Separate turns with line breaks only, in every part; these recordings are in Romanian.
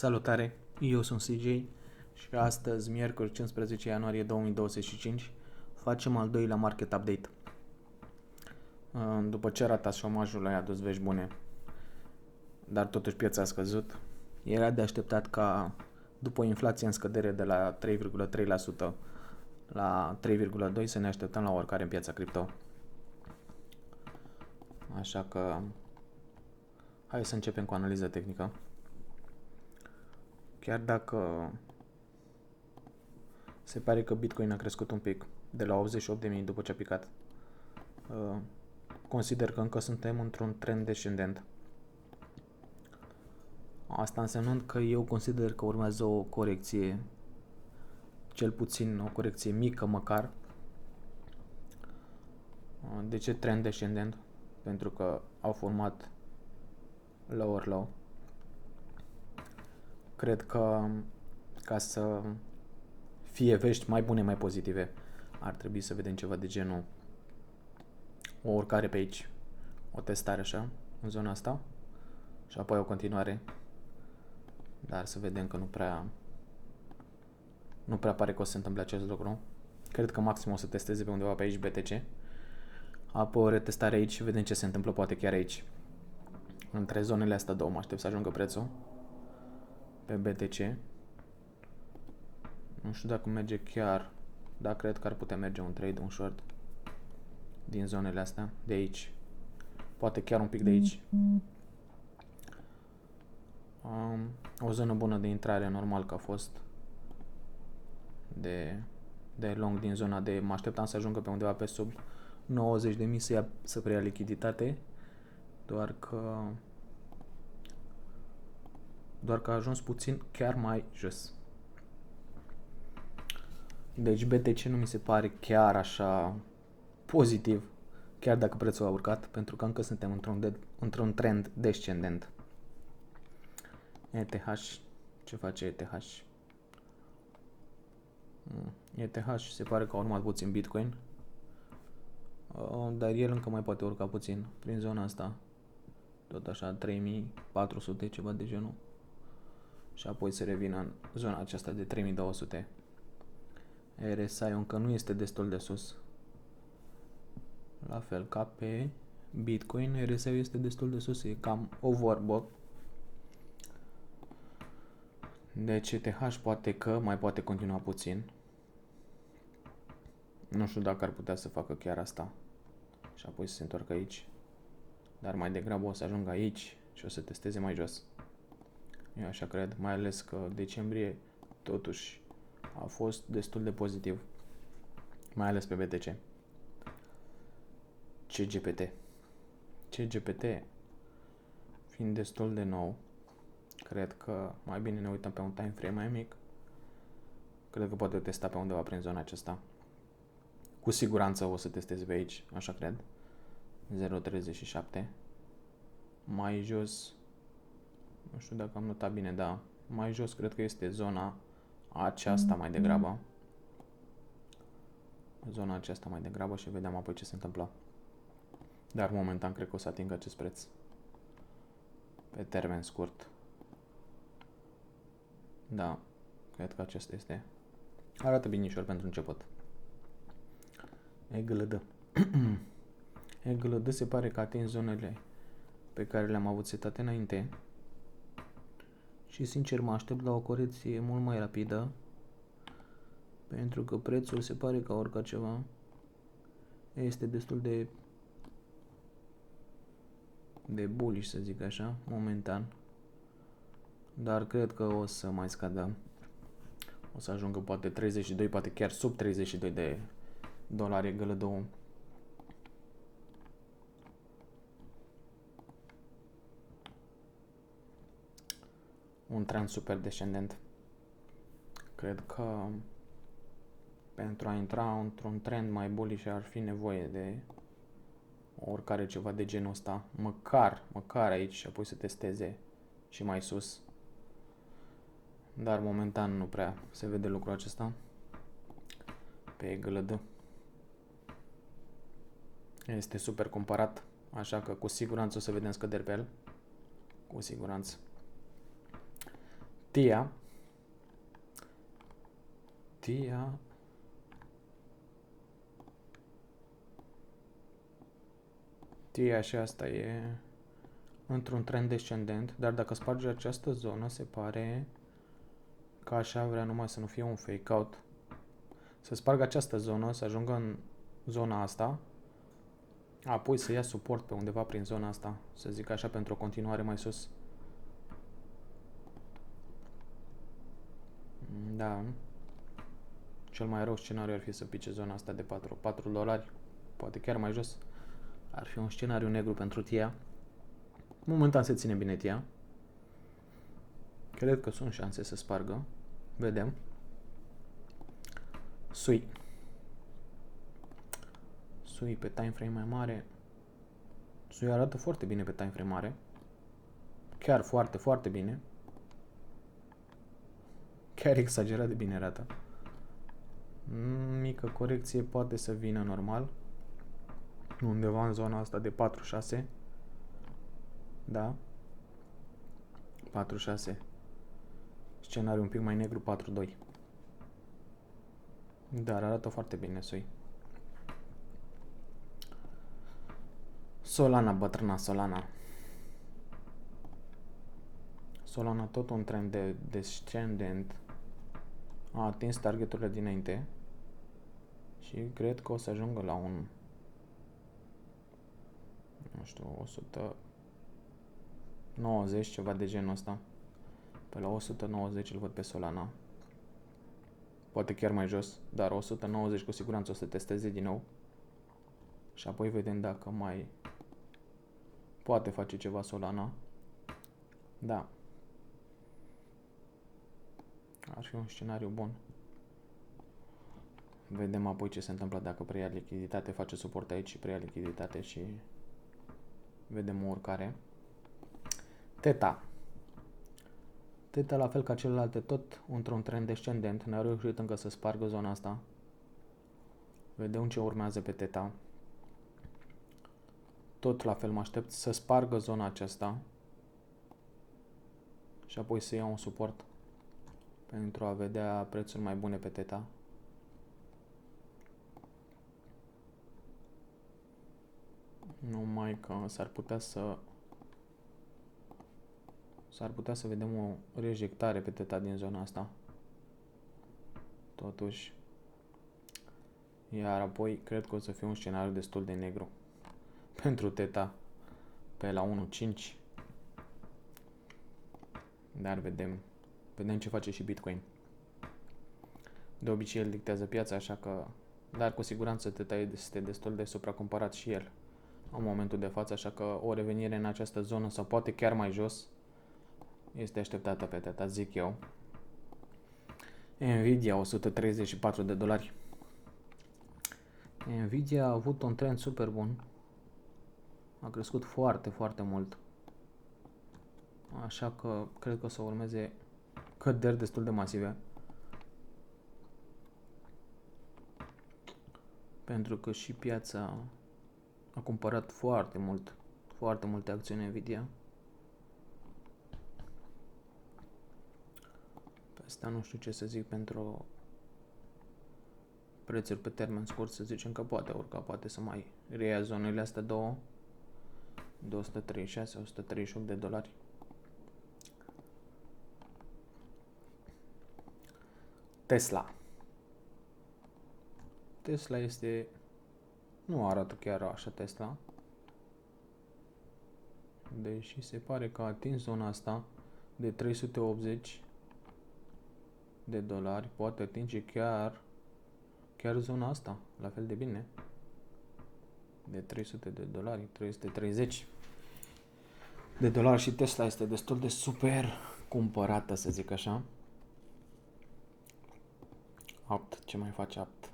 Salutare, eu sunt CJ și astăzi, miercuri 15 ianuarie 2025, facem al doilea market update. După ce rata șomajului a adus vești bune, dar totuși piața a scăzut, era de așteptat ca după o inflație în scădere de la 3,3% la 3,2% să ne așteptăm la oricare în piața cripto. Așa că hai să începem cu analiza tehnică. Chiar dacă se pare că Bitcoin a crescut un pic de la 88.000 după ce a picat, consider că încă suntem într-un trend descendent. Asta însemnând că eu consider că urmează o corecție, cel puțin o corecție mică măcar. De ce trend descendent? Pentru că au format lower low. Cred că ca să fie vești mai bune, mai pozitive, ar trebui să vedem ceva de genul o urcare pe aici, o testare așa, în zona asta, și apoi o continuare, dar să vedem că nu prea pare că o să se întâmple acest lucru. Cred că maxim o să testeze pe undeva pe aici BTC, apoi o retestare aici și vedem ce se întâmplă, poate chiar aici. Între zonele astea două mă aștept să ajungă prețul pe BTC. Nu știu dacă merge chiar, dar cred că ar putea merge un trade, un short din zonele astea, de aici. Poate chiar un pic de aici. O zonă bună de intrare, normal că a fost de long din zona de... Mă așteptam să ajungă pe undeva pe sub 90.000 să preia lichiditate, doar că a ajuns puțin chiar mai jos. Deci BTC nu mi se pare chiar așa pozitiv, chiar dacă prețul a urcat, pentru că încă suntem într-un trend descendent. ETH, ce face ETH? ETH se pare că a urmat puțin Bitcoin, dar el încă mai poate urca puțin prin zona asta, tot așa 3400, ceva de genul, și apoi se revină în zona aceasta de 3200. RSI încă nu este destul de sus, la fel ca pe Bitcoin. RSI este destul de sus, e cam overbought. Deci ETH poate că mai poate continua puțin. Nu știu dacă ar putea să facă chiar asta și apoi să se întoarcă aici, dar mai degrabă o să ajungă aici și o să testeze mai jos. Eu așa cred, mai ales că decembrie totuși a fost destul de pozitiv, mai ales pe BTC. CGPT fiind destul de nou, cred că mai bine ne uităm pe un time frame mai mic. Cred că poate testa pe undeva prin zona aceasta. Cu siguranță o să testez pe aici, așa cred. 0.37. Mai jos, nu știu dacă am notat bine, da. Mai jos cred că este zona aceasta mai degrabă. Zona aceasta mai degrabă și vedem apoi ce se întâmplă. Dar momentan cred că o să atingă acest preț pe termen scurt. Da, cred că acesta este. Arată binișor pentru început. EGLD. EGLD se pare că a atins zonele pe care le-am avut setate înainte și sincer mă aștept la o corecție mult mai rapidă, pentru că prețul se pare că a urcat ceva. Este destul de bullish, să zic așa, momentan, dar cred că o să mai scadă. O să ajungă poate 32, poate chiar sub 32 de dolari EGLD-ul. Un trend super descendent. Cred că pentru a intra într-un trend mai bullish ar fi nevoie de oricare ceva de genul ăsta, măcar aici, și apoi să testeze și mai sus. Dar momentan nu prea se vede lucrul acesta pe EGLD. Este super comparat, așa că cu siguranță o să vedem scăderi pe el. Cu siguranță. TIA. TIA. TIA și asta e într-un trend descendent, dar dacă sparge această zonă, se pare că așa vrea numai să nu fie un fake out. Să spargă această zonă, să ajungă în zona asta, apoi să ia suport pe undeva prin zona asta, să zic așa, pentru o continuare mai sus. Da. Cel mai rău scenariu ar fi să pice zona asta de 4 dolari, poate chiar mai jos. Ar fi un scenariu negru pentru TIA. Momentan se ține bine TIA. Cred că sunt șanse să spargă. Vedem. SUI. SUI pe timeframe mai mare. SUI arată foarte bine pe timeframe mare. Chiar foarte, foarte bine. Chiar exagerat de bine arată. Mică corecție poate să vină normal. Undeva în zona asta de 4-6. Da. 4-6. Scenariu un pic mai negru, 4-2. Dar arată foarte bine SUI. Solana, bătrâna Solana. Solana tot un trend de descendent. A atins targeturile dinainte. Și cred că o să ajungă la un, nu știu, 190, ceva de genul ăsta. Pe la 190 îl văd pe Solana. Poate chiar mai jos, dar 190 cu siguranță o să testeze din nou. Și apoi vedem dacă mai poate face ceva Solana. Da. Ar fi un scenariu bun. Vedem apoi ce se întâmplă dacă preia lichiditate, face suport aici și preia lichiditate și vedem o urcare. Teta. Teta, la fel ca celelalte, tot într-un trend descendent. Ne-a reușit încă să spargă zona asta. Vedem ce urmează pe Teta. Tot la fel mă aștept să spargă zona aceasta. Și apoi să iau un suport pentru a vedea prețuri mai bune pe Teta. Numai că s-ar putea să vedem o rejectare pe Teta din zona asta. Totuși. Iar apoi cred că o să fie un scenariu destul de negru pentru Teta pe la 1.5. Dar vedem ce face și Bitcoin. De obicei el dictează piața, așa că, dar cu siguranță Teta este destul de supracumpărat și el în momentul de față, așa că o revenire în această zonă sau poate chiar mai jos este așteptată pe Teta, zic eu. Nvidia, 134 de dolari. Nvidia a avut un trend super bun. A crescut foarte, foarte mult. Așa că cred că o să urmeze căderi destul de masive. Pentru că și piața a cumpărat foarte multe acțiuni Nvidia. Pe asta nu știu ce să zic pentru prețuri pe termen scurt, să zicem că poate urca, poate să mai reia zonele astea două. De 136, 138 de dolari. Tesla. Tesla este... Nu arată chiar așa Tesla. Deși se pare că a atins zona asta de 380 de dolari. Poate atinge chiar zona asta, la fel de bine. De 300 de dolari, 330 de dolari și Tesla este destul de super cumpărată, să zic așa. Apt, ce mai face Apt?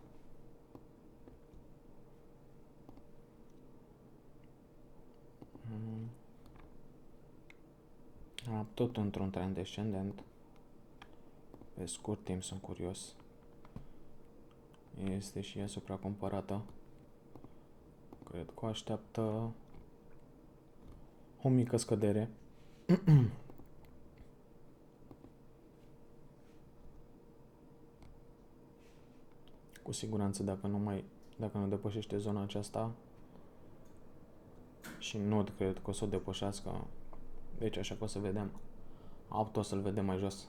Tot într-un trend descendent. Pe scurt timp sunt curios. Este și ea supracumpărată. Cred că așteaptă o mică scădere. Cu siguranță dacă nu depășește zona aceasta, și nu cred că o să o depășească, deci așa că o să vedem. O să-l vedem mai jos.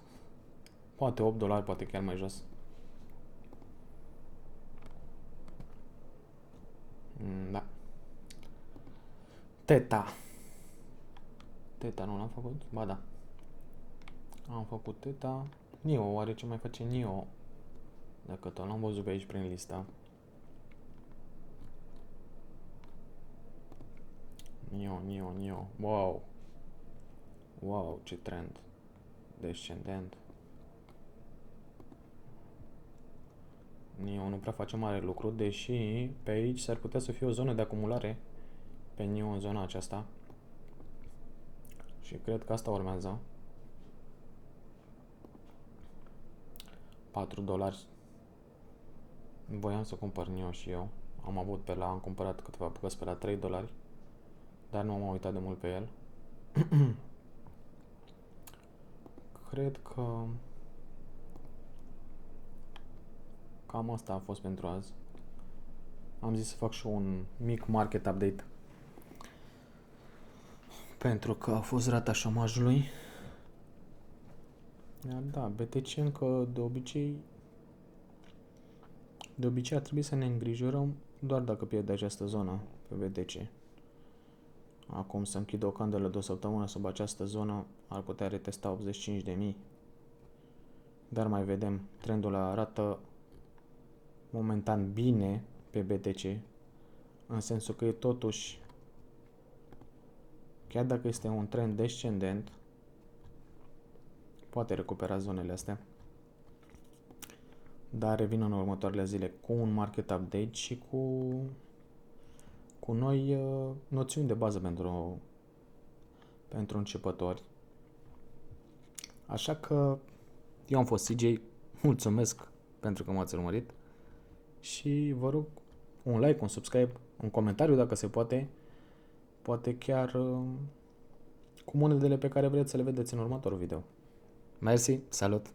Poate $8, poate chiar mai jos. Da. Teta. Teta nu l-am făcut? Ba da. Am făcut Teta. NIO, oare ce mai face NIO? Dacă tot l-am văzut pe aici prin lista. NIO. Wow. Wow, ce trend. Descendent. NIO nu prea face mare lucru, deși pe aici s-ar putea să fie o zonă de acumulare pe NIO în zona aceasta. Și cred că asta urmează. $4. Voiam să cumpăr NIO și eu. Am cumpărat câteva bucăți pe la $3, dar nu m-am uitat de mult pe el. Cred că cam asta a fost pentru azi. Am zis să fac și un mic market update, pentru că a fost rata șomajului. Iar da, BTC încă de obicei ar trebui să ne îngrijorăm doar dacă pierde această zonă pe BTC. Acum să închid o candelă de o săptămână sub această zonă, ar putea retesta 85.000. Dar mai vedem, trendul arată momentan bine pe BTC, în sensul că e totuși, chiar dacă este un trend descendent, poate recupera zonele astea. Dar revin în următoarele zile cu un market update și cu noi noțiuni de bază pentru începători. Așa că eu am fost CJ, mulțumesc pentru că m-ați urmărit și vă rog un like, un subscribe, un comentariu dacă se poate chiar cu monedele pe care vreți să le vedeți în următorul video. Mersi, salut!